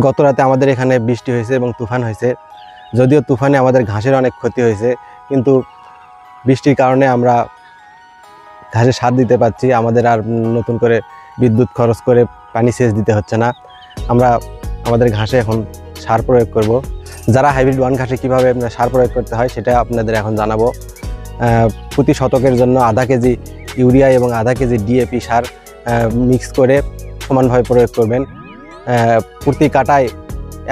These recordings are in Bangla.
গত রাতে আমাদের এখানে বৃষ্টি হয়েছে এবং তুফান হয়েছে। যদিও তুফানে আমাদের ঘাসের অনেক ক্ষতি হয়েছে, কিন্তু বৃষ্টির কারণে আমরা ঘাসে সার দিতে পারছি। আমাদের আর নতুন করে বিদ্যুৎ খরচ করে পানি সেচ দিতে হচ্ছে না। আমরা আমাদের ঘাসে এখন সার প্রয়োগ করব। যারা হাইব্রিড ওয়ান ঘাসে কীভাবে সার প্রয়োগ করতে হয় সেটা আপনাদের এখন জানাবো। প্রতি শতকের জন্য আধা কেজি ইউরিয়া এবং আধা কেজি ডিএপি সার মিক্স করে সমানভাবে প্রয়োগ করবেন। প্রতি কাটায়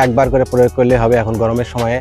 একবার করে প্রয়োগ করলে হবে এখন গরমের সময়ে।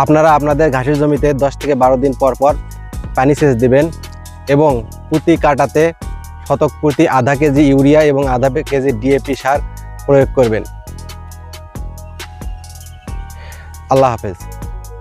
আপনারা আপনাদের ঘাসের জমিতে 10 থেকে 12 দিন পর পর পানি সেচ দেবেন এবং প্রতি কাটাতে শতক প্রতি আধা কেজি ইউরিয়া এবং আধা কেজি ডিএপি সার প্রয়োগ করবেন। আল্লাহ হাফেজ।